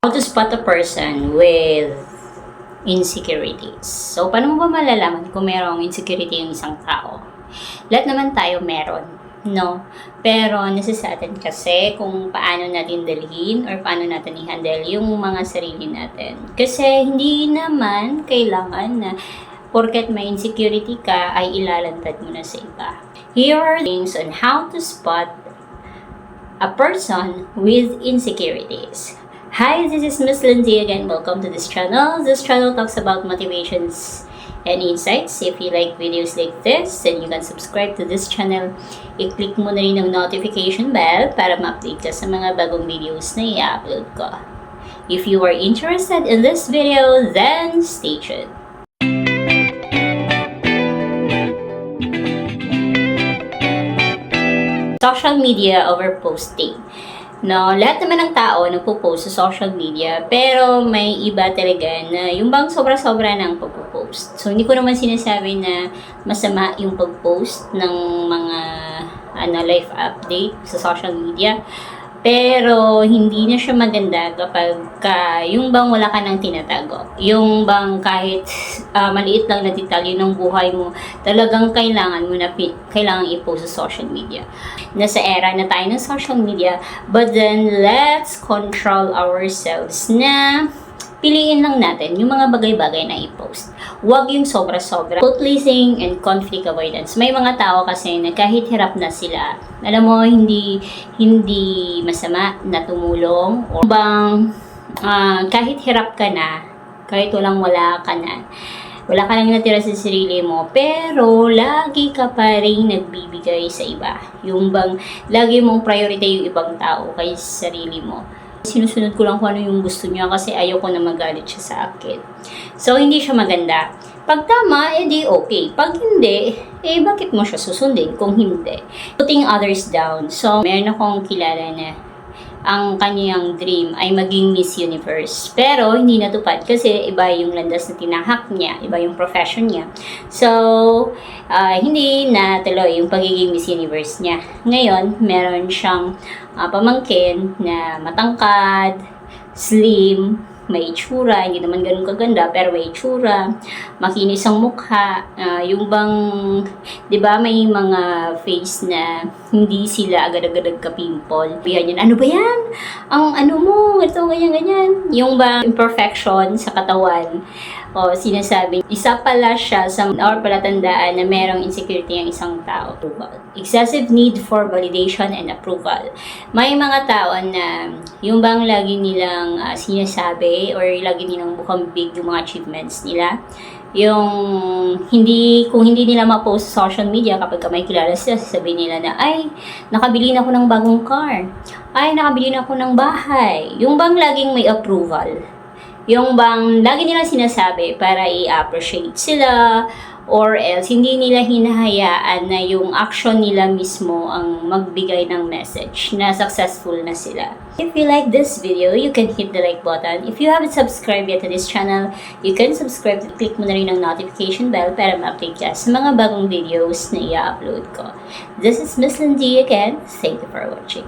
How to spot a person with insecurities. So, paano mo ba malalaman kung merong insecurity yung isang tao? Lahat naman tayo meron, no? Pero nasa sa atin kasi kung paano natin dalhin or paano natin i-handle yung mga sarili natin. Kasi hindi naman kailangan na porket may insecurity ka ay ilalantad mo na sa iba. Here are things on how to spot a person with insecurities. Hi, this is Miss Lindsay again. Welcome to this channel. This channel talks about motivations and insights. If you like videos like this, then you can subscribe to this channel. I-click mo na rin ang notification bell para ma-update ka sa mga bagong videos na i-upload ko. If you are interested in this video, then stay tuned. Social media over posting. No, lahat naman ng tao nagpo-post sa social media, pero may iba talaga na yung bang sobra-sobra ng pagpo-post. So, hindi ko naman sinasabi na masama yung pag-post ng mga life update sa social media. Pero, hindi na siya maganda kapag yung bang wala ka nang tinatago. Yung bang kahit maliit lang na detalye ng buhay mo, talagang kailangan mo na kailangan i-post sa social media. Nasa era na tayo ng social media, but then let's control ourselves na piliin lang natin yung mga bagay-bagay na i-post. Huwag yung sobra-sobra. People pleasing and conflict avoidance. May mga tao kasi na kahit hirap na sila, alam mo, hindi masama na tumulong. O bang kahit hirap ka na, kahit wala ka na, wala ka lang natira sa sarili mo, pero lagi ka pa rin nagbibigay sa iba. Yung bang lagi mong priority yung ibang tao kaysa sa sarili mo. Sinusunod ko lang kung ano yung gusto niya kasi ayoko na magalit siya sa akin. So, hindi siya maganda. Pag tama, edi okay. Pag hindi, bakit mo siya susundin kung hindi? Putting others down. So, meron akong kilala na ang kanyang dream ay maging Miss Universe. Pero, hindi natupad kasi iba yung landas na tinahak niya, iba yung profession niya. So, hindi natuloy yung pagiging Miss Universe niya. Ngayon, meron siyang pamangkin na matangkad, slim, may itsura, hindi naman ganun kaganda, pero may itsura, makinis ang mukha, yung bang, di ba may mga face na hindi sila agad-agad nagka-pimple. Yan, ano ba yan? Ang ano mo, ito, ganyan. Yung bang imperfection sa katawan, o sinasabi, isa pala siya sa or palatandaan na merong insecurity ang isang tao. Excessive need for validation and approval. May mga tao na yung bang lagi nilang sinasabi or lagi nilang mukhang big yung mga achievements nila. Yung kung hindi nila ma-post sa social media kapag may kilala sila, sasabihin nila na, ay, nakabili na ako ng bagong car. Ay, nakabili na ako ng bahay. Yung bang laging may approval. Yung bang lagi nilang sinasabi para i-appreciate sila or else hindi nila hinahayaan na yung action nila mismo ang magbigay ng message na successful na sila. If you like this video, you can hit the like button. If you haven't subscribed yet to this channel, you can subscribe at click mo na rin ang notification bell para ma-update ka sa mga bagong videos na i-upload ko. This is Miss Lindsay again. Thank you for watching.